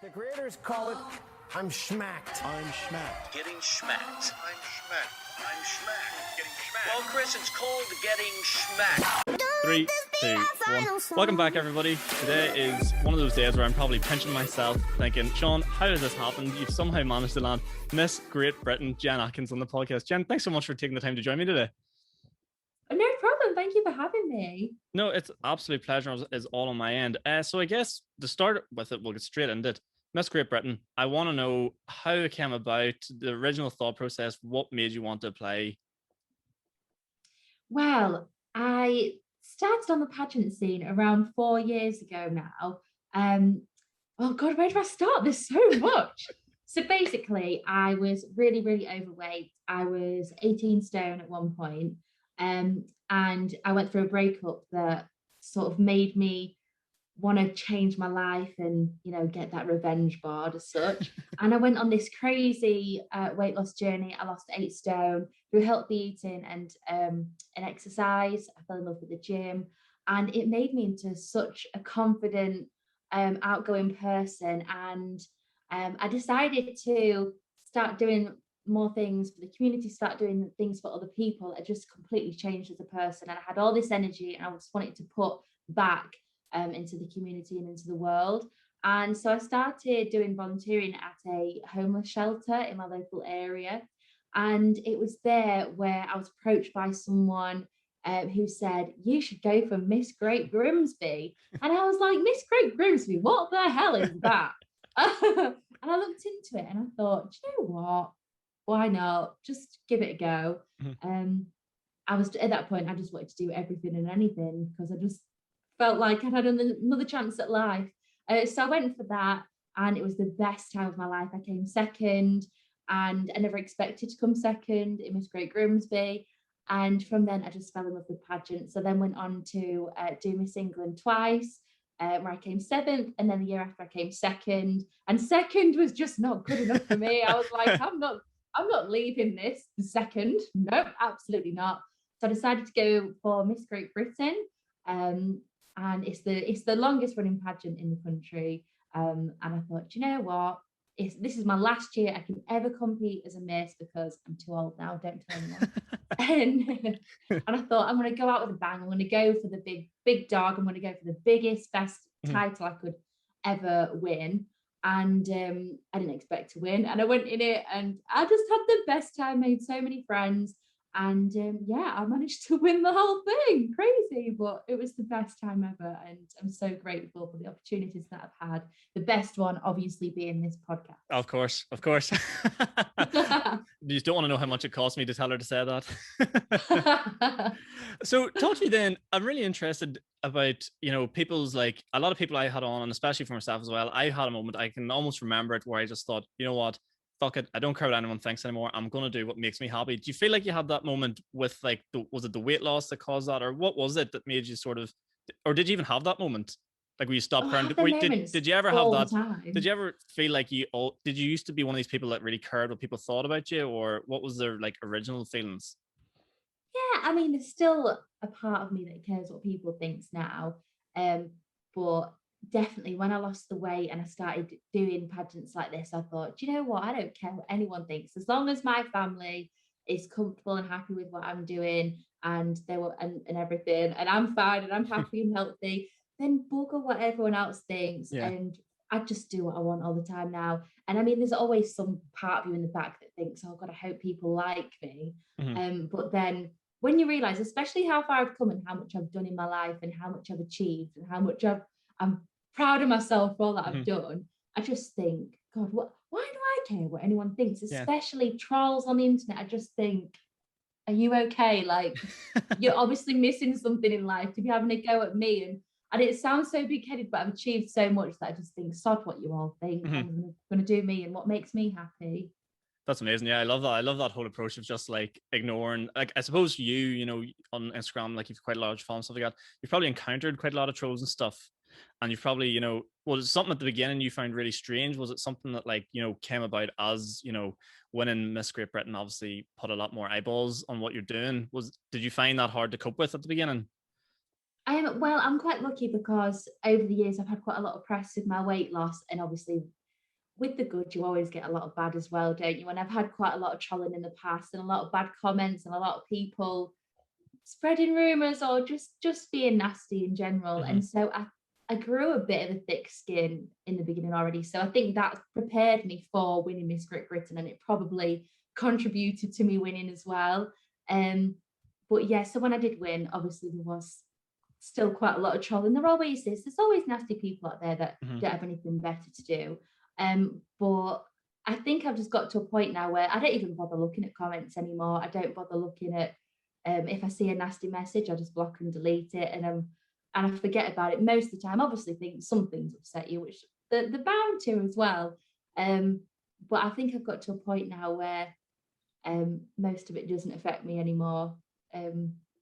The creators call it I'm schmacked. I'm schmacked. Getting schmacked. I'm schmacked. I'm schmacked. Getting schmacked. Well, Chris, it's called getting schmacked. 3, 2, 1. Welcome back, everybody. Today is one of those days where I'm probably pinching myself, thinking, Sean, how has this happened? You've somehow managed to land Miss Great Britain, Jen Atkins, on the podcast. Jen, thanks so much for taking the time to join me today. No problem. Thank you for having me. No, it's absolute pleasure. Is all on my end. So I guess to start with it, we'll get straight into it. Miss Great Britain, I want to know how it came about, the original thought process, what made you want to apply? Well, I started on the pageant scene around 4 years ago now. Oh God, where do I start? There's so much. So basically, I was really, really overweight. I was 18 stone at one point. And I went through a breakup that sort of made me want to change my life and, you know, get that revenge board as such. And I went on this crazy weight loss journey. I lost 8 stone through healthy eating and exercise. I fell in love with the gym, and it made me into such a confident, outgoing person. And I decided to start doing more things for the community, start doing things for other people. I just completely changed as a person, and I had all this energy, and I just wanted to put back into the community and into the world. And so I started doing volunteering at a homeless shelter in my local area. And it was there where I was approached by someone who said, you should go for Miss Great Grimsby. And I was like, Miss Great Grimsby, what the hell is that? And I looked into it and I thought, you know what? Why not? Just give it a go. I was at that point, I just wanted to do everything and anything because I just felt like I'd had another chance at life. So I went for that, and it was the best time of my life. I came second, and I never expected to come second in Miss Great Grimsby. And from then, I just fell in love with pageants. So then went on to do Miss England twice, where I came 7th, and then the year after I came second. And second was just not good enough for me. I was like, I'm not leaving this second. Nope, absolutely not. So I decided to go for Miss Great Britain. And it's the longest running pageant in the country. And I thought, you know what? This is my last year I can ever compete as a Miss because I'm too old now. Don't tell anyone. and I thought, I'm going to go out with a bang. I'm going to go for the big dog. I'm going to go for the biggest, best title I could ever win. And I didn't expect to win. And I went in it, and I just had the best time. Made so many friends. And I managed to win the whole thing. Crazy, but it was the best time ever. And I'm so grateful for the opportunities that I've had. The best one, obviously, being this podcast. Of course. You don't want to know how much it cost me to tell her to say that. So talk to me then. I'm really interested about, people's, like, a lot of people I had on, and especially for myself as well, I had a moment, I can almost remember it, where I just thought, you know what? Fuck it, I don't care what anyone thinks anymore. I'm going to do what makes me happy. Do you feel like you had that moment with, like, was it the weight loss that caused that, or what was it that made you sort of, or did you even have that moment? Like, were you stopped crying? Did you ever have that? Did you ever feel like did you used to be one of these people that really cared what people thought about you, or what was their, like, original feelings? Yeah, I mean, there's still a part of me that cares what people thinks now. But definitely when I lost the weight and I started doing pageants like this, I thought, do you know what? I don't care what anyone thinks. As long as my family is comfortable and happy with what I'm doing, and they were and everything, and I'm fine and I'm happy and healthy, then bugger what everyone else thinks. Yeah. And I just do what I want all the time now. And I mean, there's always some part of you in the back that thinks, oh God, I hope people like me. But then when you realize, especially how far I've come and how much I've done in my life and how much I've achieved and how much I'm proud of myself for all that I've done, I just think, God, why do I care what anyone thinks? Especially trolls on the internet. I just think, are you okay? Like, you're obviously missing something in life to be having a go at me. And it sounds so big-headed, but I've achieved so much that I just think, sod what you all think. I'm going to do me and what makes me happy. That's amazing. Yeah, I love that. I love that whole approach of just, like, ignoring, like, I suppose you on Instagram, like, you've quite a large following, stuff like that. You've probably encountered quite a lot of trolls and stuff. And you've probably, was it something at the beginning you found really strange? Was it something that, like, came about as, winning Miss Great Britain obviously put a lot more eyeballs on what you're doing? Did you find that hard to cope with at the beginning? Well, I'm quite lucky because over the years I've had quite a lot of press with my weight loss, and obviously with the good, you always get a lot of bad as well, don't you? And I've had quite a lot of trolling in the past and a lot of bad comments and a lot of people spreading rumors or just being nasty in general. And so I grew a bit of a thick skin in the beginning already. So I think that prepared me for winning Miss Great Britain, and it probably contributed to me winning as well. But yeah, so when I did win, obviously there was still quite a lot of trolling. There always is. There's always nasty people out there that don't have anything better to do. But I think I've just got to a point now where I don't even bother looking at comments anymore. I don't bother looking at if I see a nasty message, I just block and delete it, and I forget about it most of the time. Obviously, some things upset you, which they're bound to as well. But I think I've got to a point now where most of it doesn't affect me anymore.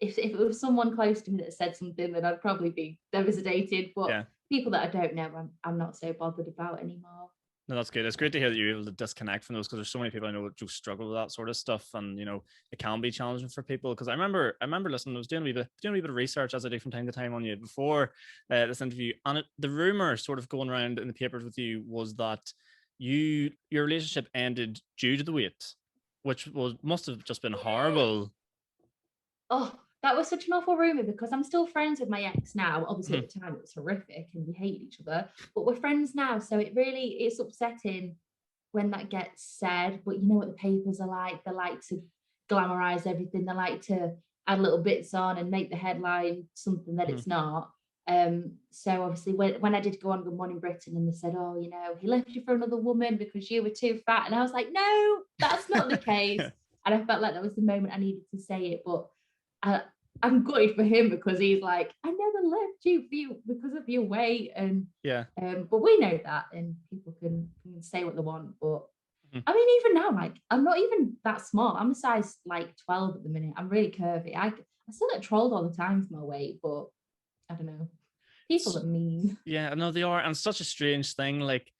If it was someone close to me that said something, then I'd probably be devastated. But people that I don't know, I'm not so bothered about anymore. No, that's good. It's great to hear that you're able to disconnect from those, because there's so many people I know that just struggle with that sort of stuff, and you know it can be challenging for people. Because I remember listening, I was doing a wee bit of research, as I do from time to time, on you before this interview, and the rumor sort of going around in the papers with you was that your relationship ended due to the weight, which must have just been horrible. Oh, that was such an awful rumor, because I'm still friends with my ex now. Obviously, at the time it was horrific and we hated each other, but we're friends now. So it's upsetting when that gets said. But you know what the papers are like? They like to glamorize everything. They like to add little bits on and make the headline something that it's not. So obviously when I did go on Good Morning Britain and they said, oh, you know, he left you for another woman because you were too fat. And I was like, no, that's not the case. And I felt like that was the moment I needed to say it. But I'm gutted for him, because he's like, I never left you because of your weight. And but we know that, and people can say what they want. But I mean, even now, like, I'm not even that small. I'm a size like 12 at the minute. I'm really curvy. I still get trolled all the time for my weight, but I don't know. People are mean. Yeah, no, they are, and such a strange thing. Like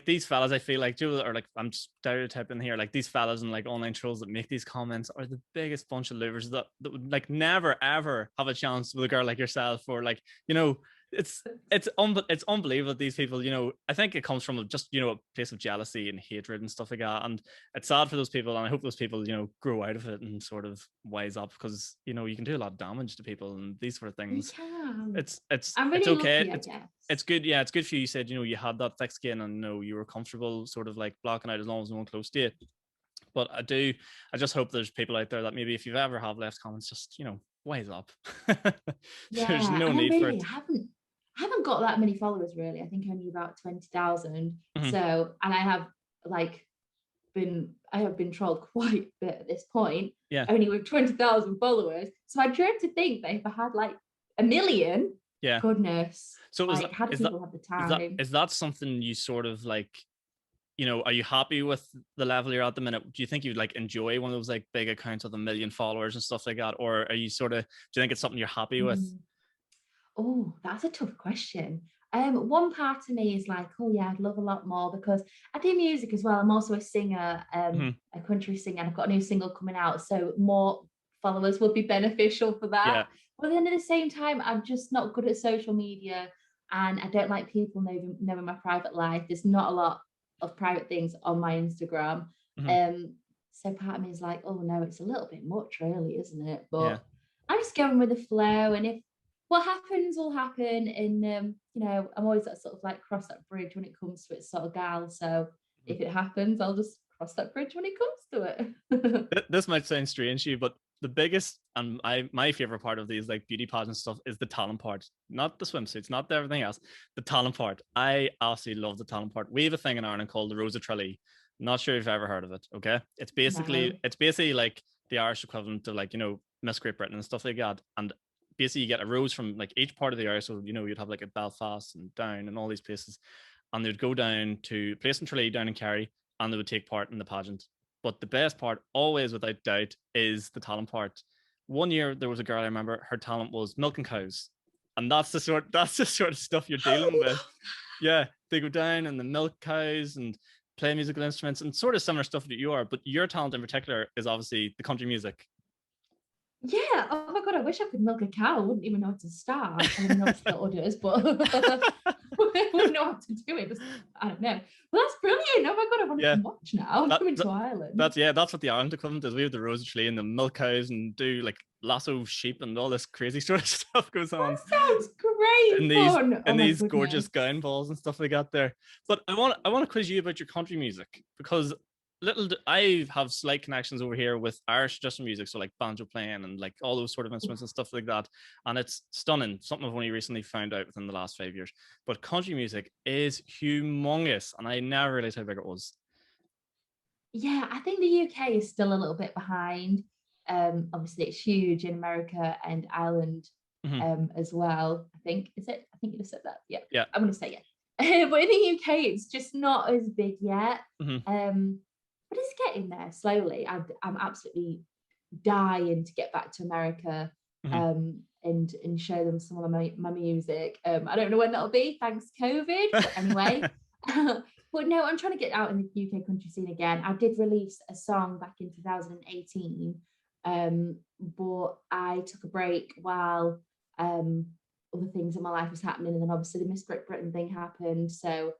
these fellas, I feel like, or like, I'm stereotyping here, like these fellas and like online trolls that make these comments are the biggest bunch of losers that would like never ever have a chance with a girl like yourself, or like, you know, it's unbelievable that these people, you know, I think it comes from just, you know, a place of jealousy and hatred and stuff like that, and it's sad for those people, and I hope those people, you know, grow out of it and sort of wise up, because you know you can do a lot of damage to people and these sort of things. It's okay. Lucky, it's good. Yeah, it's good for you. You said, you know, you had that thick skin and you know you were comfortable sort of like blocking out as long as no one close to you. But I just hope there's people out there that maybe if you've ever have left comments, just, you know, wise up. There's no need for it. I haven't got that many followers really. I think only about 20,000. So, and I have been trolled quite a bit at this point. Yeah. Only with 20,000 followers. So I dread to think that if I had like 1 million, goodness. So like, how do people have the time? Is that something you sort of like, you know, are you happy with the level you're at the minute? Do you think you'd like enjoy one of those like big accounts with 1 million followers and stuff like that? Or are you sort of, do you think it's something you're happy with? Oh, that's a tough question. One part of me is like, oh yeah, I'd love a lot more, because I do music as well. I'm also a singer, a country singer, and I've got a new single coming out. So more followers would be beneficial for that. Yeah. But then at the same time, I'm just not good at social media, and I don't like people knowing my private life. There's not a lot of private things on my Instagram. So part of me is like, oh no, it's a little bit much really, isn't it? But I'm just going with the flow, and if what happens will happen. And you know, I'm always that sort of like cross that bridge when it comes to it sort of gal. So if it happens, I'll just cross that bridge when it comes to it. This might sound strange to you, but the biggest and my favorite part of these like beauty pageant stuff is the talent part, not the swimsuits, not everything else. The talent part. I absolutely love the talent part. We have a thing in Ireland called the Rose of Tralee. Not sure if you've ever heard of it. Okay, it's basically like the Irish equivalent to like, you know, Miss Great Britain and stuff like that. And basically you get a rose from like each part of the Irish. So, you know, you'd have like a Belfast and Down and all these places, and they would go down to a place in Tralee down in Kerry, and they would take part in the pageant. But the best part, always without doubt, is the talent part. One year there was a girl, I remember, her talent was milking cows. And that's the sort of stuff you're dealing with. Yeah, they go down and the milk cows and play musical instruments and sort of similar stuff that you are. But your talent in particular is obviously the country music. Yeah. Oh my God, I wish I could milk a cow. I wouldn't even know how to start. I don't know what the orders, but I wouldn't know how to do it. Just, I don't know. Well, that's brilliant. Oh my God, I want to come watch now. I'm coming to Ireland. That's what the Ireland equivalent is. We have the Rose of Tralee and the milk cows and do like lasso sheep and all this crazy sort of stuff goes on. That sounds great fun. And these gorgeous gown balls and stuff they got there. But I want to quiz you about your country music, because I have slight connections over here with Irish traditional music, so like banjo playing and like all those sort of instruments and stuff like that, and it's stunning. Something I've only recently found out within the last 5 years. But country music is humongous, and I never realized how big it was. Yeah, I think the UK is still a little bit behind. Obviously, it's huge in America and Ireland as well. I think you just said that. Yeah. I'm going to say yeah. But in the UK, it's just not as big yet. But it's getting there slowly. I'm absolutely dying to get back to America and show them some of my music. I don't know when that'll be, thanks COVID. But anyway, but no, I'm trying to get out in the UK country scene again. I did release a song back in 2018, but I took a break while other things in my life was happening, and then obviously the Miss Great Britain thing happened. So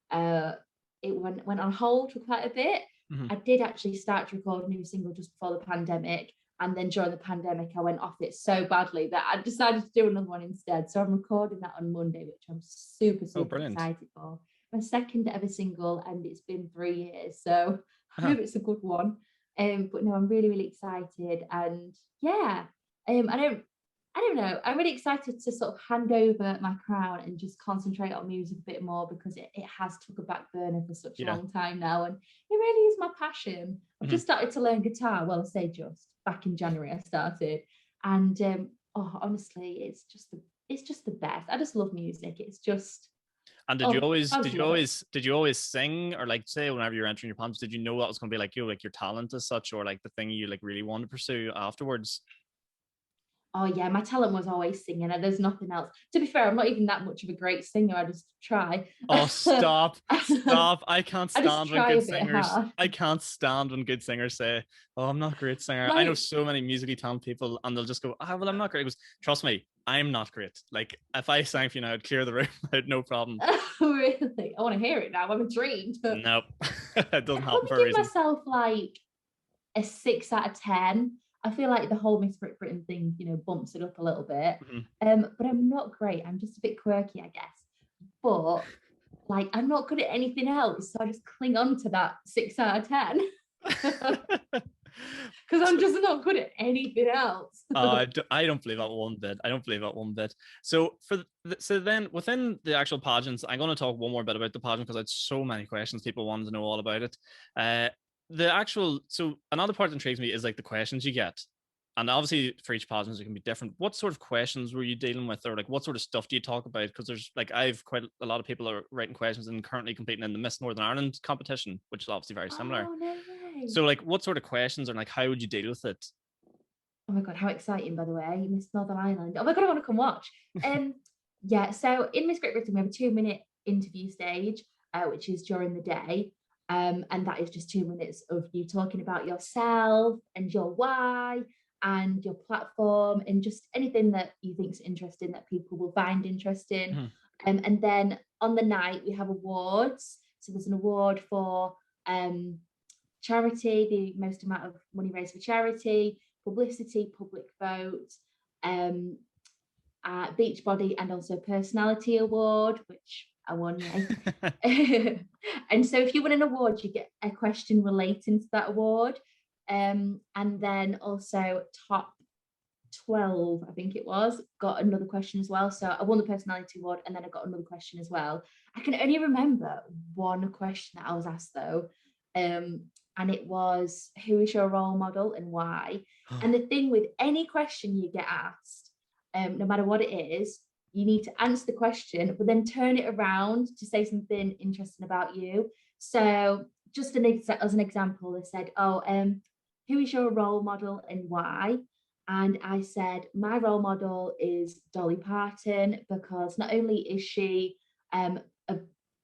it went on hold for quite a bit. I did actually start to record a new single just before the pandemic, and then during the pandemic I went off it so badly that I decided to do another one instead. So I'm recording that on Monday, which I'm super excited for. My second ever single, and it's been 3 years, so I hope it's a good one. But no, I'm really excited, and yeah, I don't know. I'm really excited to sort of hand over my crown and just concentrate on music a bit more, because it has took a back burner for such a long time now, and it really is my passion. I've just started to learn guitar. Well, I say just back in January I started, and honestly, it's just the best. I just love music. It's just. And did you always sing, or like say whenever you're entering your palms, did you know that was going to be like like your talent as such, or like the thing you like really want to pursue afterwards? Oh yeah, my talent was always singing, and there's nothing else. To be fair, I'm not even that much of a great singer. I just try. Oh, stop. I can't stand when good singers. I can't stand when good singers say, "Oh, I'm not a great singer." Like, I know so many musically talented people, and they'll just go, well, I'm not great." It goes, trust me, I'm not great. Like if I sang for you now, I'd clear the room. I had no problem. Really? I want to hear it now. I'm intrigued. Nope. It doesn't happen for a reason. reason. Give myself like a 6 out of 10. I feel like the whole Miss Great Britain thing, bumps it up a little bit. But I'm not great. I'm just a bit quirky, I guess. But like, I'm not good at anything else, so I just cling on to that 6 out of 10. Because I'm just not good at anything else. I don't believe that one bit. I don't believe that one bit. So so then within the actual pageants, I'm going to talk one more bit about the pageant, because I had so many questions. People wanted to know all about it. So another part that intrigues me is like the questions you get, and obviously for each pageant it can be different. What sort of questions were you dealing with, or like what sort of stuff do you talk about? Because there's like, I've quite a lot of people are writing questions and currently competing in the Miss Northern Ireland competition, which is obviously very similar. Oh, no way. So like, what sort of questions, or like how would you deal with it? Oh my God, how exciting, by the way, Miss Northern Ireland. Oh my God, I want to come watch. Yeah, so in Miss Great Britain we have a 2-minute interview stage, which is during the day. And that is just 2 minutes of you talking about yourself and your why and your platform and just anything that you think is interesting that people will find interesting. And then on the night we have awards. So there's an award for charity, the most amount of money raised for charity, publicity, public vote, Beachbody, and also personality award, which I won. And so if you win an award, you get a question relating to that award. And then also top 12, I think it was, got another question as well. So I won the personality award, and then I got another question as well. I can only remember one question that I was asked though. And it was, who is your role model and why? And the thing with any question you get asked, no matter what it is, you need to answer the question, but then turn it around to say something interesting about you. So just as an example, they said, who is your role model and why? And I said, my role model is Dolly Parton, because not only is she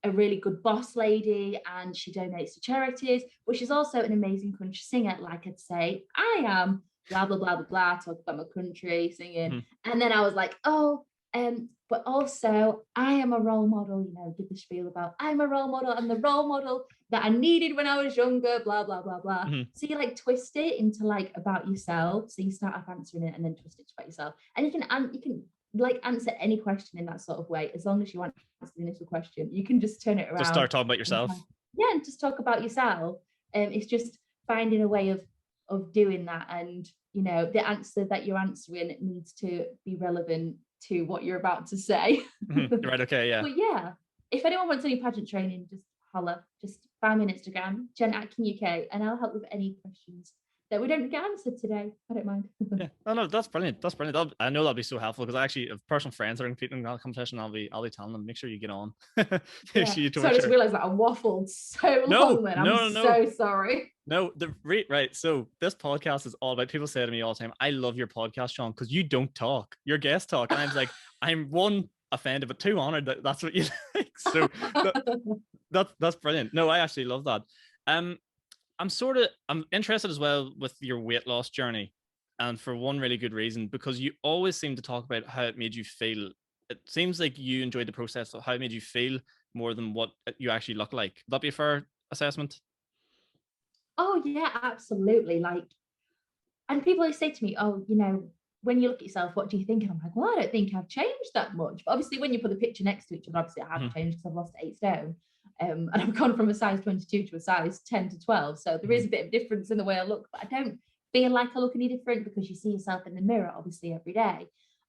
a really good boss lady and she donates to charities, but she's also an amazing country singer. Like I'd say, I am blah, blah, blah, blah, blah, talk about my country singing. And then I was like, but also I am a role model, give the spiel about I'm a role model and the role model that I needed when I was younger, blah, blah, blah, blah. So you like twist it into like about yourself. So you start off answering it and then twist it to about yourself. And you can like answer any question in that sort of way, as long as you answer the initial question. You can just turn it around. Just start talking about yourself. And just talk about yourself. It's just finding a way of doing that, and the answer that you're answering needs to be relevant to what you're about to say. Right. Okay. Yeah. But yeah, if anyone wants any pageant training, just holler. Just find me on Instagram, Jen Atkin UK, and I'll help with any questions that we don't get answered today. I don't mind. Yeah. Oh no, that's brilliant. That's brilliant. I know that'll be so helpful, because I actually have personal friends that are competing in that competition. I'll be telling them, make sure you get on. So I just realized that I waffled so long. Then I'm so sorry. No, right. So this podcast is all about, people say to me all the time, I love your podcast, Sean, because you don't talk. Your guests talk. And I'm like, I'm one, offended, but two, honored that that's what you like. So that's brilliant. No, I actually love that. I'm interested as well with your weight loss journey, and for one really good reason, because you always seem to talk about how it made you feel. It seems like you enjoyed the process of how it made you feel more than what you actually look like. Would that be a fair assessment? Oh yeah, absolutely. Like, and people always say to me, oh, when you look at yourself, what do you think? And I'm like, well, I don't think I've changed that much. But obviously when you put the picture next to each other, obviously I have changed, because I've lost 8 stone. And I've gone from a size 22 to a size 10 to 12. So there is a bit of difference in the way I look, but I don't feel like I look any different, because you see yourself in the mirror, obviously, every day.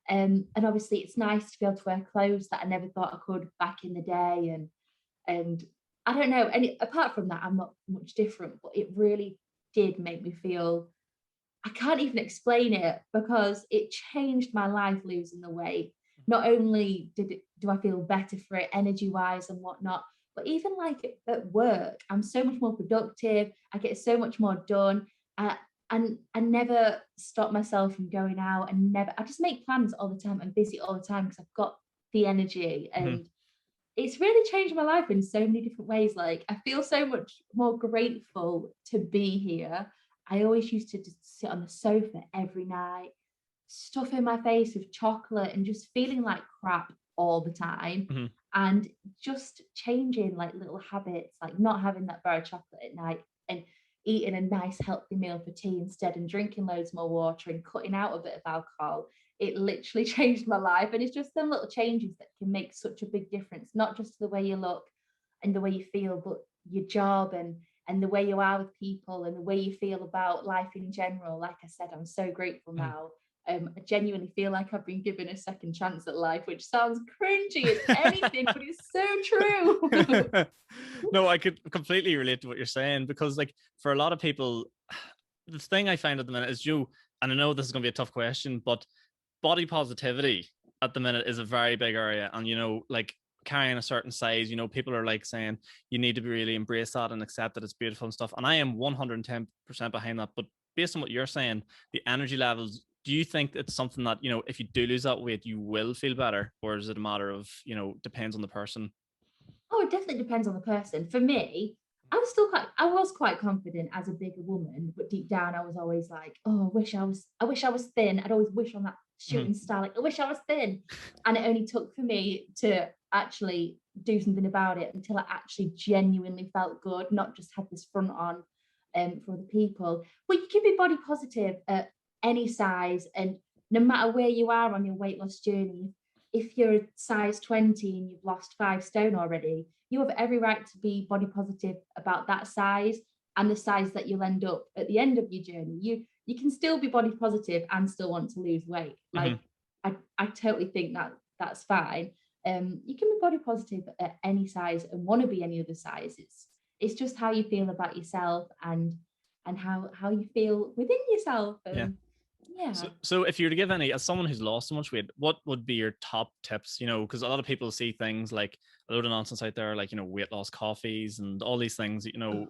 And obviously it's nice to be able to wear clothes that I never thought I could back in the day. And I don't know. And apart from that, I'm not much different, but it really did make me feel, I can't even explain it, because it changed my life losing the weight. Not only do I feel better for it energy wise and whatnot, but even like at work, I'm so much more productive. I get so much more done. And I never stop myself from going out, and I just make plans all the time. I'm busy all the time because I've got the energy, and it's really changed my life in so many different ways. Like, I feel so much more grateful to be here. I always used to just sit on the sofa every night, stuffing my face with chocolate and just feeling like crap all the time. And just changing like little habits, like not having that bar of chocolate at night, and eating a nice healthy meal for tea instead, and drinking loads more water, and cutting out a bit of alcohol. It literally changed my life. And it's just them little changes that can make such a big difference, not just the way you look and the way you feel, but your job and the way you are with people, and the way you feel about life in general. Like I said, I'm so grateful now. I genuinely feel like I've been given a second chance at life, which sounds cringy as anything, but it's so true. No, I could completely relate to what you're saying, because like for a lot of people, the thing I find at the minute is and I know this is going to be a tough question, but body positivity at the minute is a very big area. And, like carrying a certain size, people are like saying you need to really embrace that and accept that it's beautiful and stuff. And I am 110% behind that. But based on what you're saying, the energy levels, do you think it's something that, if you do lose that weight, you will feel better? Or is it a matter of, depends on the person? Oh, it definitely depends on the person. For me, I was quite confident as a bigger woman, but deep down I was always like, oh, I wish I was thin. I'd always wish on that shooting star, like, I wish I was thin. And it only took for me to actually do something about it until I actually genuinely felt good, not just had this front on for the people. But you can be body positive at any size, and no matter where you are on your weight loss journey. If you're a size 20 and you've lost 5 stone already, you have every right to be body positive about that size and the size that you'll end up at the end of your journey. You can still be body positive and still want to lose weight. Like, I totally think that's fine. You can be body positive at any size and want to be any other size. It's just how you feel about yourself and how you feel within yourself. Yeah. So if you were to give any, as someone who's lost so much weight, what would be your top tips? Because a lot of people see things like a load of nonsense out there, like, weight loss coffees and all these things, don't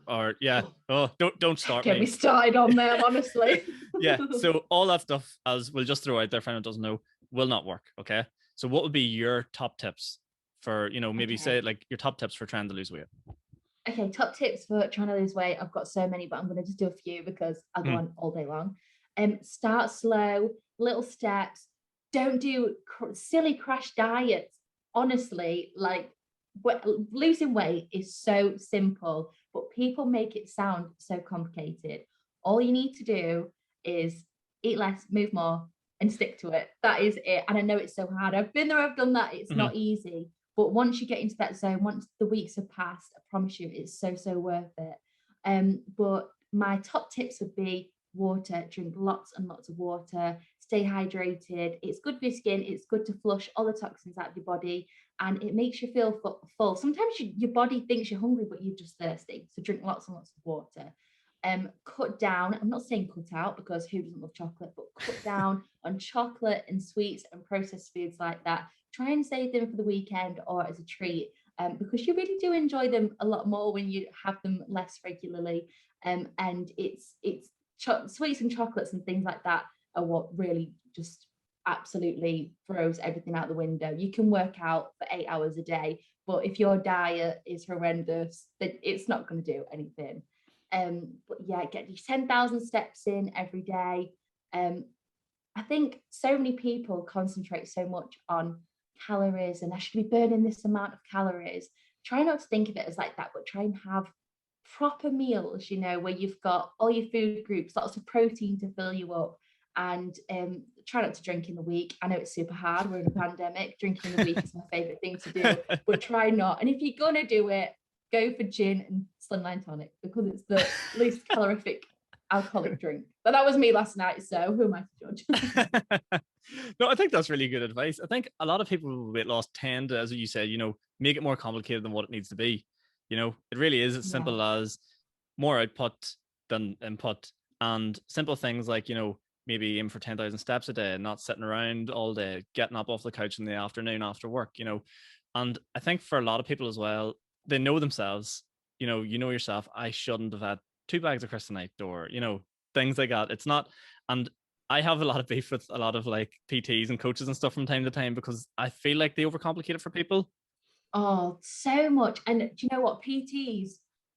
start Get me started on them, honestly. Yeah. So all that stuff, as we'll just throw out there, if anyone doesn't know, will not work. Okay. So what would be your top tips for, maybe say like your top tips for trying to lose weight? Okay. Top tips for trying to lose weight. I've got so many, but I'm going to just do a few because I'll go on all day long. Start slow, little steps. don't do silly crash diets. Honestly, like losing weight is so simple, but people make it sound so complicated. All you need to do is eat less, move more, and stick to it. That is it. And I know it's so hard. I've been there, I've done that. It's not easy. But once you get into that zone, once the weeks have passed, I promise you, it's so, so worth it. But my top tips would be water, drink lots and lots of water, stay hydrated. It's good for your skin. It's good to flush all the toxins out of your body, and it makes you feel full. Sometimes your body thinks you're hungry, but you're just thirsty. So drink lots and lots of water. Cut down. I'm not saying cut out, because who doesn't love chocolate, but cut down on chocolate and sweets and processed foods like that. Try and save them for the weekend or as a treat, because you really do enjoy them a lot more when you have them less regularly. And it's sweets and chocolates and things like that are what really just absolutely throws everything out the window. You can work out for 8 hours a day, but if your diet is horrendous, then it's not going to do anything. But yeah, get your 10,000 steps in every day. I think so many people concentrate so much on calories and I should be burning this amount of calories. Try not to think of it as like that, but try and have proper meals, you know, where you've got all your food groups, lots of protein to fill you up, and try not to drink in the week. I know it's super hard, we're in a pandemic. Drinking in the week is my favorite thing to do, but try not. And if you're gonna do it, go for gin and slimline tonic, because it's the least calorific alcoholic drink. But that was me last night, so who am I to judge? No, I think that's really good advice. I think a lot of people with weight loss tend to, as you said, you know, make it more complicated than what it needs to be. You know, it really is as simple as more output than input, and simple things like, you know, maybe aim for 10,000 steps a day and not sitting around all day, getting up off the couch in the afternoon after work, you know. And I think for a lot of people as well, they know themselves, you know yourself, I shouldn't have had 2 bags of crisps tonight, or, you know, things like that. It's not, and I have a lot of beef with a lot of like PTs and coaches and stuff from time to time, because I feel like they overcomplicate it for people. Oh, so much. And do you know what? PTs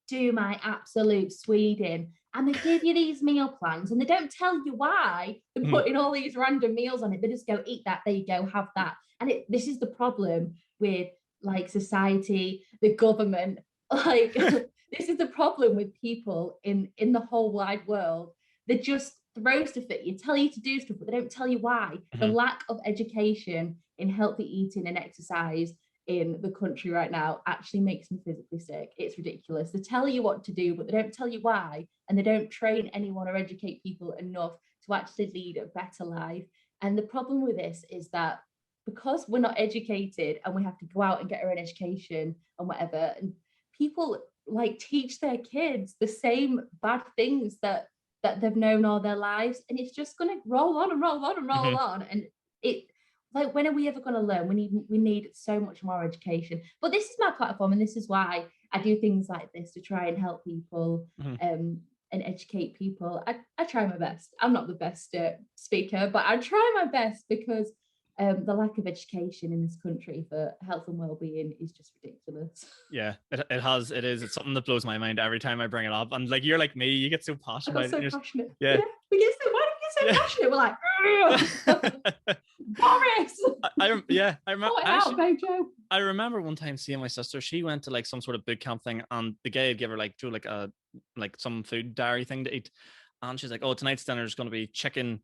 do my absolute Sweden. And they give you these meal plans and they don't tell you why they're putting all these random meals on it. They just go, eat that, there you go, have that. And this is the problem with like society, the government. Like this is the problem with people in the whole wide world. They just throw stuff at you, tell you to do stuff, but they don't tell you why. The lack of education in healthy eating and exercise in the country right now actually makes me physically sick. It's ridiculous. They tell you what to do, but they don't tell you why, and they don't train anyone or educate people enough to actually lead a better life. And the problem with this is that because we're not educated and we have to go out and get our own education and whatever, and people like teach their kids the same bad things that they've known all their lives, and it's just going to roll on and roll on and roll on. And it, like, when are we ever going to learn? We need so much more education. But this is my platform, and this is why I do things like this, to try and help people and educate people. I try my best. I'm not the best speaker, but I try my best, because the lack of education in this country for health and well-being is just ridiculous. Yeah, it is. It's something that blows my mind every time I bring it up. And like, you're like me, you get so passionate. I got so passionate. Yeah. We get so, why do we get so passionate? We're like, Boris. I remember. I remember one time seeing my sister. She went to like some sort of boot camp thing, and the guy had give her like some food diary thing to eat, and she's like, "Oh, tonight's dinner is going to be chicken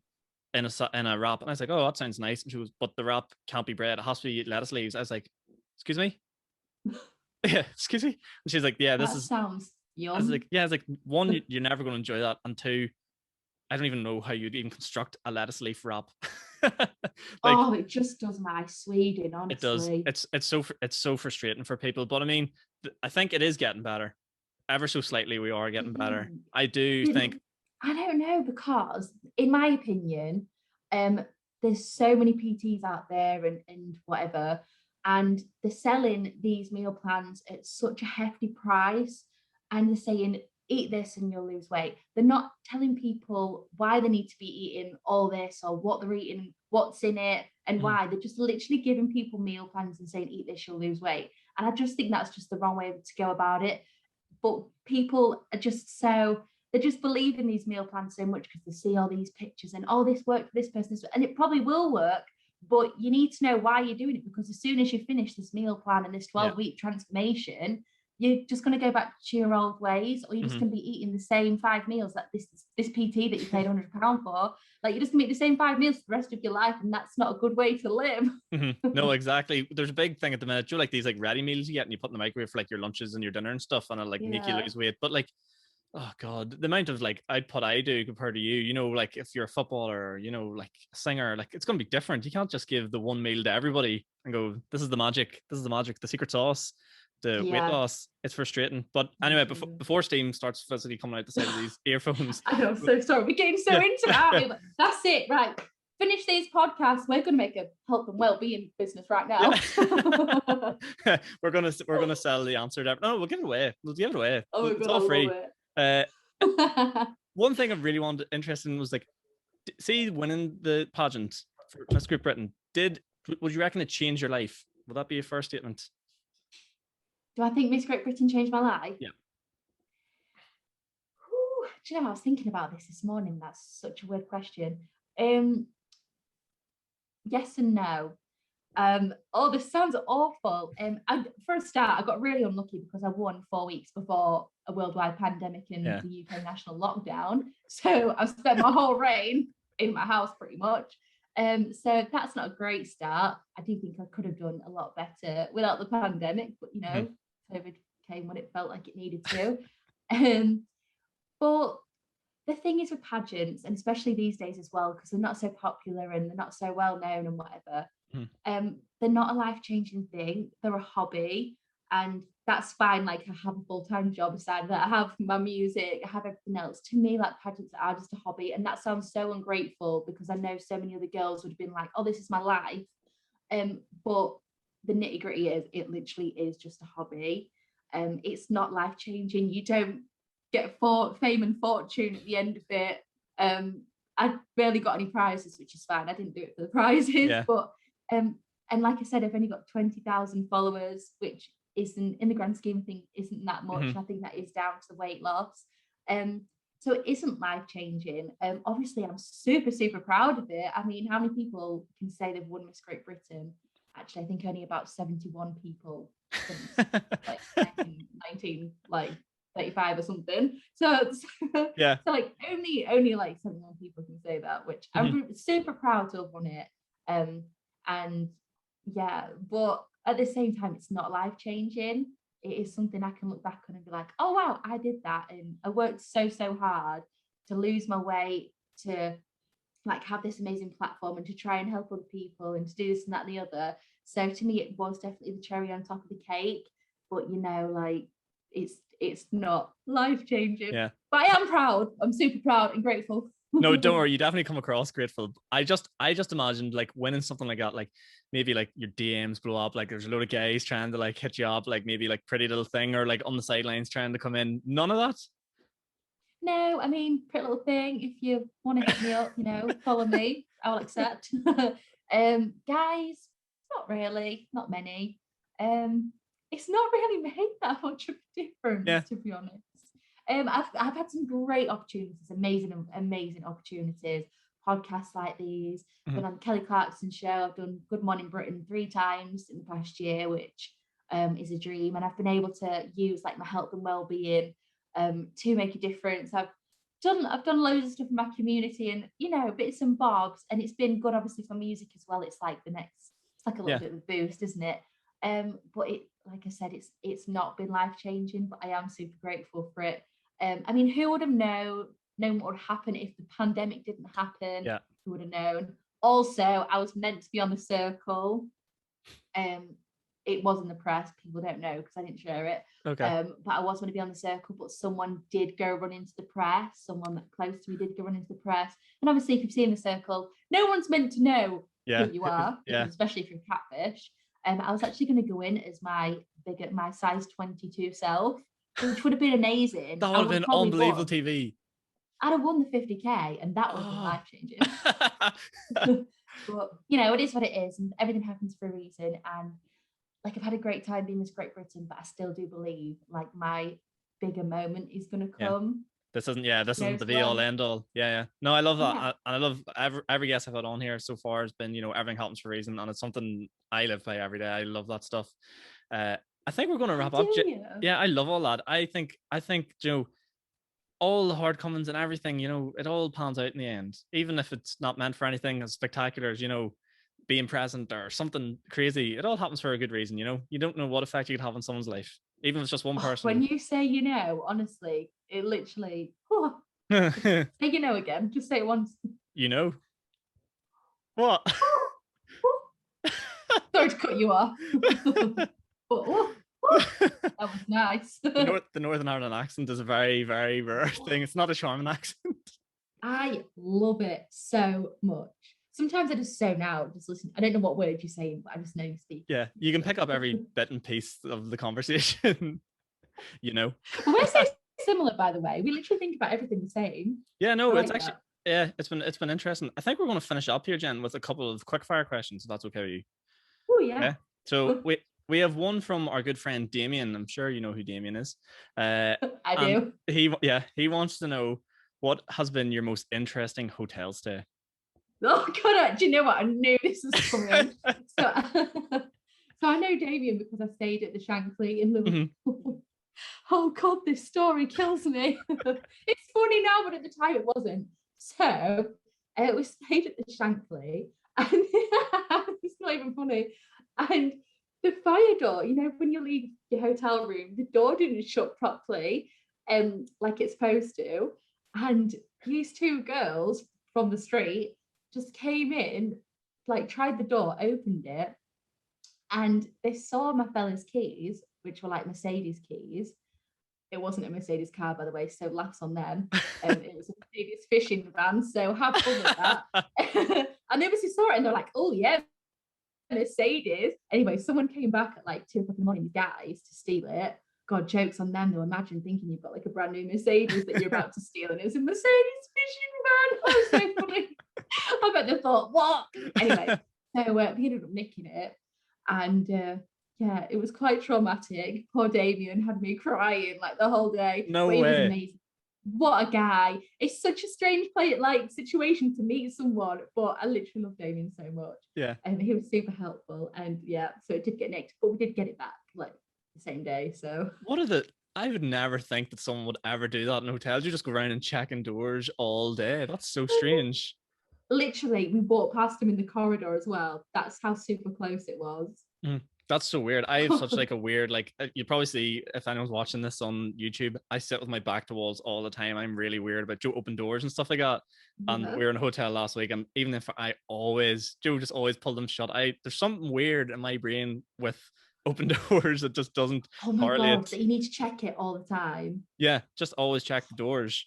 in a wrap." And I was like, "Oh, that sounds nice." And she was, "But the wrap can't be bread. It has to be lettuce leaves." I was like, "Excuse me." Yeah, excuse me. And she's like, "Yeah, this sounds yum." I was like, "Yeah." It's like, one, you're never going to enjoy that, and two, I don't even know how you'd even construct a lettuce leaf wrap. Like, it just does my Sweden, honestly. It does. It's so frustrating for people. But I mean, I think it is getting better. Ever so slightly, we are getting better. I do think. I don't know, because in my opinion, there's so many PTs out there and whatever, and they're selling these meal plans at such a hefty price, and they're saying, eat this and you'll lose weight. They're not telling people why they need to be eating all this, or what they're eating, what's in it, and why. They're just literally giving people meal plans and saying, eat this, you'll lose weight. And I just think that's just the wrong way to go about it. But people are just they just believe in these meal plans so much because they see all these pictures and, oh, this worked for this person, and it probably will work, But you need to know why you're doing it, because as soon as you finish this meal plan and this 12-week transformation, you're just going to go back to your old ways, or you're just going to be eating the same 5 meals that this PT that you paid £100 for. Like, you're just going to eat the same 5 meals for the rest of your life, and that's not a good way to live. No, exactly. There's a big thing at the minute. Do you like these like ready meals you get and you put in the microwave for like your lunches and your dinner and stuff, and it'll like make you lose weight. But like, oh God, the amount of like output I do compared to you, you know, like if you're a footballer, you know, like a singer, like it's going to be different. You can't just give the one meal to everybody and go, this is the magic, the secret sauce, the weight loss. It's frustrating. But anyway, before steam starts physically coming out the side of these earphones. I know, I'm so sorry. We're getting so into it, aren't we? But that's it, right? Finish these podcasts. We're going to make a health and well-being business right now. we're gonna sell the answer to no, we'll give it away. Oh, it's all free. One thing I really wanted interested in was like, see, winning the pageant for Miss Great Britain, would you reckon it changed your life? Would that be a first statement? Do I think Miss Great Britain changed my life? Yeah. Ooh, do you know, I was thinking about this morning. That's such a weird question. Yes and no. This sounds awful. For a start, I got really unlucky because I won 4 weeks before a worldwide pandemic and the UK national lockdown. So I've spent my whole reign in my house pretty much. So that's not a great start. I do think I could have done a lot better without the pandemic, but you know, COVID came when it felt like it needed to. But the thing is with pageants, and especially these days as well, because they're not so popular and they're not so well known and whatever, they're not a life-changing thing. They're a hobby, and that's fine. Like, I have a full-time job aside that. I have my music, I have everything else. To me, like, pageants are just a hobby, and that sounds so ungrateful because I know so many other girls would have been like, oh, this is my life. But the nitty-gritty is, it literally is just a hobby. It's not life-changing. You don't get fame and fortune at the end of it. I barely got any prizes, which is fine. I didn't do it for the prizes, but and like I said, I've only got 20,000 followers, which isn't, in the grand scheme of things, isn't that much. And I think that is down to the weight loss. So it isn't life-changing. Obviously, I'm super, super proud of it. I mean, how many people can say they've won Miss Great Britain? Actually, I think only about 71 people since like 1935 or something. So like only like 71 people can say that, which I'm super proud to have won it. And yeah, but at the same time, it's not life-changing. It is something I can look back on and be like, oh wow, I did that, and I worked so hard to lose my weight, to like have this amazing platform and to try and help other people and to do this and that and the other. So to me, it was definitely the cherry on top of the cake. But you know, like, it's not life-changing. Yeah. But I am proud. I'm super proud and grateful. No, don't worry. You definitely come across grateful. I just imagined like winning something like that, like maybe like your DMs blow up, like there's a load of guys trying to like hit you up, like maybe like Pretty Little Thing, or like on the sidelines trying to come in. None of that. No, I mean, Pretty Little Thing, if you want to hit me up, you know, follow me, I'll accept. Guys, not really, not many. It's not really made that much of a difference, to be honest. I've had some great opportunities, amazing opportunities, podcasts like these. I've been on the Kelly Clarkson show. I've done Good Morning Britain 3 times in the past year, which is a dream. And I've been able to use like my health and well-being to make a difference. I've done loads of stuff in my community, and you know, bits and bobs, and it's been good obviously for music as well. It's like it's like a little bit of a boost, isn't it? But it, like I said, it's not been life-changing, but I am super grateful for it. I mean, who would have known what would happen if the pandemic didn't happen? Yeah. Who would have known? Also, I was meant to be on the circle. It was in the press. People don't know because I didn't share it. Okay. But I was going to be on the circle, but someone did go run into the press. Someone that close to me did go run into the press. And obviously, if you've seen the circle, no one's meant to know who you are, especially if you're catfish. I was actually going to go in as my size 22 self, which would have been amazing. That would have been unbelievable TV. I'd have won the 50k, and that would have been life-changing. But you know, it is what it is, and everything happens for a reason. And like, I've had a great time being Miss Great Britain, but I still do believe like my bigger moment is going to come. This isn't the Knows be all well. end all. Yeah. No, I love that. Yeah. And I love every guest I've had on here so far has been, everything happens for a reason. And it's something I live by every day. I love that stuff. I think we're going to How wrap do up. you? Yeah, I love all that. I think, all the hard comings and everything, it all pans out in the end. Even if it's not meant for anything as spectacular as, being present or something crazy, it all happens for a good reason. You don't know what effect you could have on someone's life, even if it's just one When person. you say honestly, it literally. Say again. Just say it once. You know what? Sorry to cut you off. That was nice. The Northern Ireland accent is a very, very rare thing. It's not a charming accent. I love it so much. Sometimes I just zone out, just listen. I don't know what word you're saying, but I just know you speak. Yeah, you can pick up every bit and piece of the conversation. But we're so similar, by the way. We literally think about everything the same. Yeah, no, like it's actually it's been interesting. I think we're going to finish up here, Jen, with a couple of quick fire questions, if that's okay with you. Oh yeah. So we have one from our good friend Damien. I'm sure you know who Damien is. I do. He wants to know, what has been your most interesting hotel stay? Oh God, do you know what? I knew this was coming. so I know Damien because I stayed at the Shankly in Liverpool. Mm-hmm. Oh God, this story kills me. It's funny now, but at the time it wasn't. So we stayed at the Shankly, and it's not even funny. And the fire door, when you leave your hotel room, the door didn't shut properly, like it's supposed to. And these two girls from the street just came in, like tried the door, opened it, and they saw my fella's keys, which were like Mercedes keys. It wasn't a Mercedes car, by the way, so laughs on them. It was a Mercedes fishing van, so have fun with that. And they obviously saw it and they're like, oh yeah, Mercedes. Anyway, someone came back at like 2 o'clock in the morning, guys, to steal it. God, jokes on them though. Imagine thinking you've got like a brand new Mercedes that you're about to steal, and it was a Mercedes fishing van. That was so funny. I bet they thought, what? Anyway, so we ended up nicking it, and yeah, it was quite traumatic. Poor Damien had me crying like the whole day. No but way. It was amazing. What a guy. It's such a strange situation to meet someone, but I literally love Damien so much. Yeah. And he was super helpful. And yeah, so it did get nicked, but we did get it back like the same day. So I would never think that someone would ever do that in hotels. You just go around and checking doors all day. That's so strange. Literally, we walked past him in the corridor as well. That's how super close it was. That's so weird. I have such like a weird, like, you probably see if anyone's watching this on YouTube, I sit with my back to walls all the time. I'm really weird about Joe open doors and stuff like that. And we were in a hotel last week, and even if Joe just always pulled them shut. There's something weird in my brain with open doors that just doesn't God, that you need to check it all the time. Yeah, just always check the doors.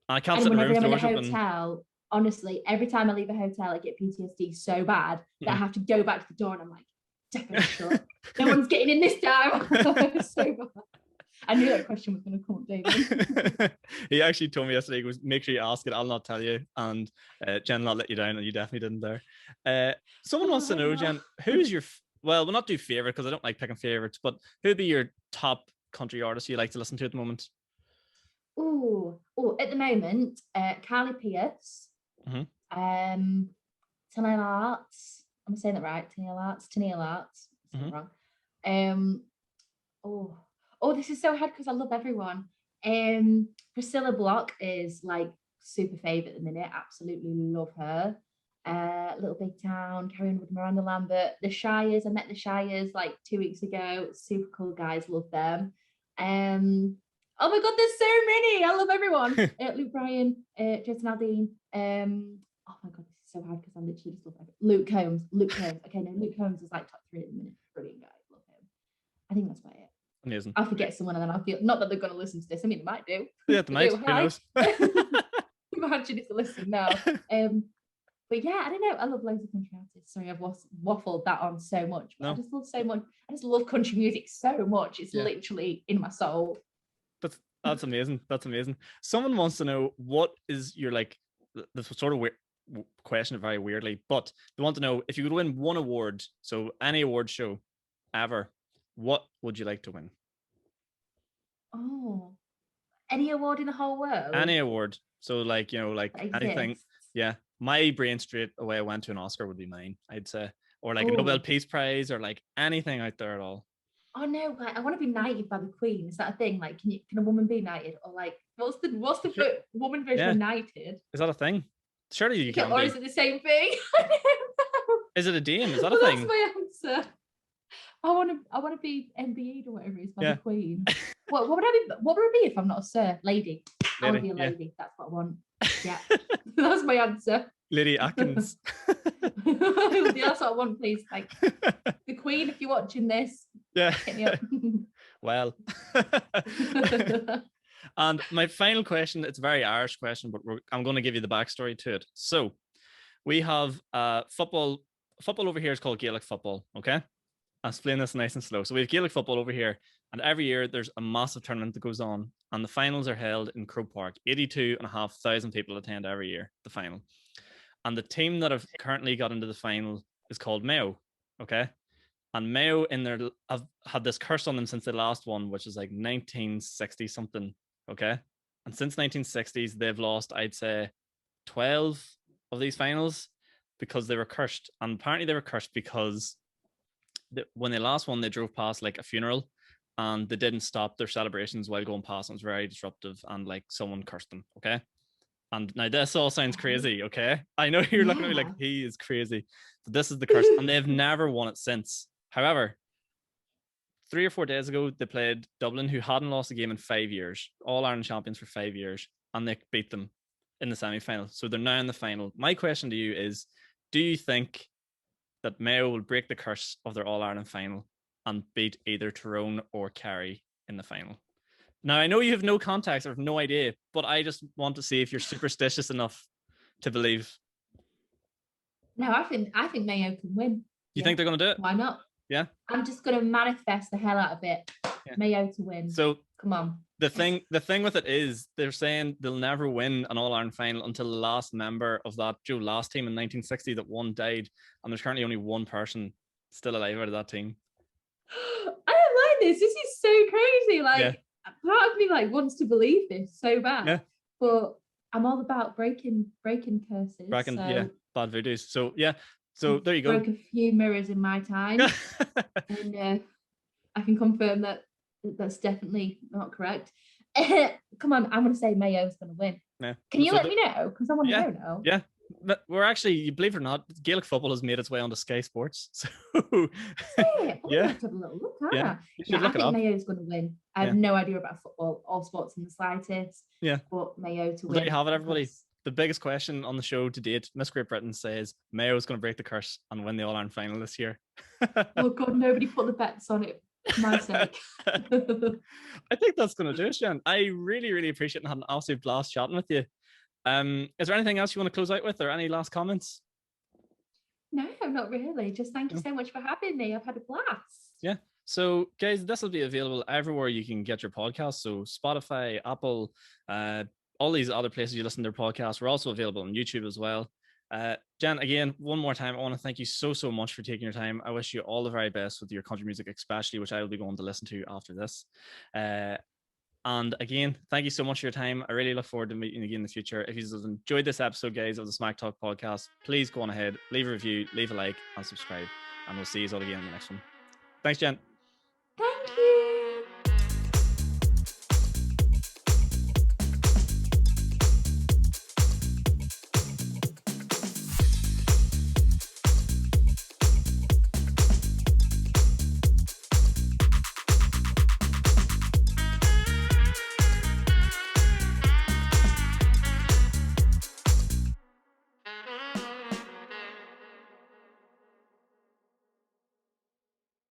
And I can't sit in the room with doors hotel, open. Honestly, every time I leave a hotel, I get PTSD so bad that I have to go back to the door, and I'm like, definitely sure. No one's getting in this time. So bad. I knew that question was going to come up, David. He actually told me yesterday, he goes, make sure you ask it, I'll not tell you. And Jen, I'll let you down, and you definitely didn't there. Someone wants to know, Jen, who's your, we'll not do favorite because I don't like picking favorites, but who'd be your top country artist you like to listen to at the moment? At the moment, Carly Pierce, Tennille Arts. I'm saying that right, Tennille Arts. Wrong. This is so hard because I love everyone. Priscilla Block is like super fave at the minute. Absolutely love her. Little Big Town, carrying with Miranda Lambert. The Shires, I met the Shires like 2 weeks ago. Super cool guys, love them. Oh my God, there's so many. I love everyone. Luke Bryan, Jason Aldean. Oh my God, this is so hard because I literally just love everyone. Luke Combs. Okay, no, Luke Combs is like top 3 at the minute. Brilliant guy. Love him. I think that's about it. Amazing. I'll forget someone and then I'll feel, not that they're going to listen to this. I mean, they might do. Yeah, they might. Who knows? Imagine if they listen now. But yeah, I don't know. I love loads of country artists. Sorry, I've waffled that on so much. But no. I just love so much. I just love country music so much. It's literally in my soul. That's amazing. That's amazing. Someone wants to know, what is your, like, this sort of weird question, very weirdly, but they want to know, if you could win one award, so any award show ever, what would you like to win? Tennille any award in the whole world? Any award. So like, you know, like that anything. exists? Yeah. My brain straight away went to an Oscar would be mine, I'd say. Or like a Oh. Nobel Peace Prize or like anything out there at all. Oh no, like I want to be knighted by the Queen. Is that a thing? Like, can a woman be knighted? Or like, what's the Sure. woman version Yeah. of knighted? Is that a thing? Surely you can Or be. is it the same thing? I don't know. Is it a dame? Is that a Well, thing? that's my answer. I want to be MBE'd or whatever it is by the Queen. What would I be? What would I be if I'm not a sir? Lady. I want to be a lady. That's what I want. Yeah, that's my answer. Lady Atkins. That's what I want, please. Like the Queen, if you're watching this, Yeah. hit me up. Well. And my final question, it's a very Irish question, but I'm going to give you the backstory to it. So we have football. Football over here is called Gaelic football, okay? I'll explain this nice and slow. So we have Gaelic football over here, and every year there's a massive tournament that goes on, and the finals are held in Croke Park. 82,500 people attend every year, the final. And the team that have currently got into the final is called Mayo, okay? And Mayo have had this curse on them since they last won, which is like 1960 something, okay? And since 1960s, they've lost, I'd say, 12 of these finals because they were cursed. And apparently they were cursed because when they last won, they drove past like a funeral and they didn't stop their celebrations while going past. It was very disruptive and like someone cursed them, okay? And now this all sounds crazy, okay? I know you're looking at me like, he is crazy. But this is the curse, and they've never won it since. However, 3 or 4 days ago, they played Dublin, who hadn't lost a game in 5 years, All-Ireland champions for 5 years, and they beat them in the semi-final. So they're now in the final. My question to you is, do you think that Mayo will break the curse of their All-Ireland final and beat either Tyrone or Kerry in the final? Now, I know you have no context or have no idea, but I just want to see if you're superstitious enough to believe. No, I think Mayo can win. You think they're going to do it? Why not? Yeah. I'm just going to manifest the hell out of it. Yeah. Mayo to win. So come on. The thing with it is they're saying they'll never win an All-Ireland final until the last member of that last team in 1960 that won died, and there's currently only one person still alive out of that team. I don't like this. This is so crazy. Like part of me like wants to believe this so bad. Yeah. But I'm all about breaking curses. Bad voodoos. So so there you go. Broke a few mirrors in my time, and I can confirm that that's definitely not correct. Come on, I'm going to say Mayo's going to win. Yeah. Can you let me know? Because I want to know now. Yeah. But we're actually, you believe it or not, Gaelic football has made its way onto Sky Sports. So yeah, have a little look. I think Mayo's going to win. I have no idea about football or sports in the slightest. Yeah, but Mayo to win. There you have it, everybody. The biggest question on the show to date: Miss Great Britain says Mayo's going to break the curse and win the All-Ireland final this year. Oh God, nobody put the bets on it. For my sake. I think that's going to do it, Jen. I really, really appreciate and had an absolute blast chatting with you. Is there anything else you want to close out with, or any last comments? No, not really. Just thank you so much for having me. I've had a blast. Yeah. So, guys, this will be available everywhere you can get your podcasts. So, Spotify, Apple, all these other places you listen to their podcasts. We're also available on YouTube as well. Jen, again, one more time, I want to thank you so much for taking your time. I wish you all the very best with your country music, especially, which I will be going to listen to after this. And again, thank you so much for your time. I really look forward to meeting you again in the future. If you've enjoyed this episode, guys, of the SMAC Talk podcast, please go on ahead, leave a review, leave a like, and subscribe. And we'll see you all again in the next one. Thanks, Jen.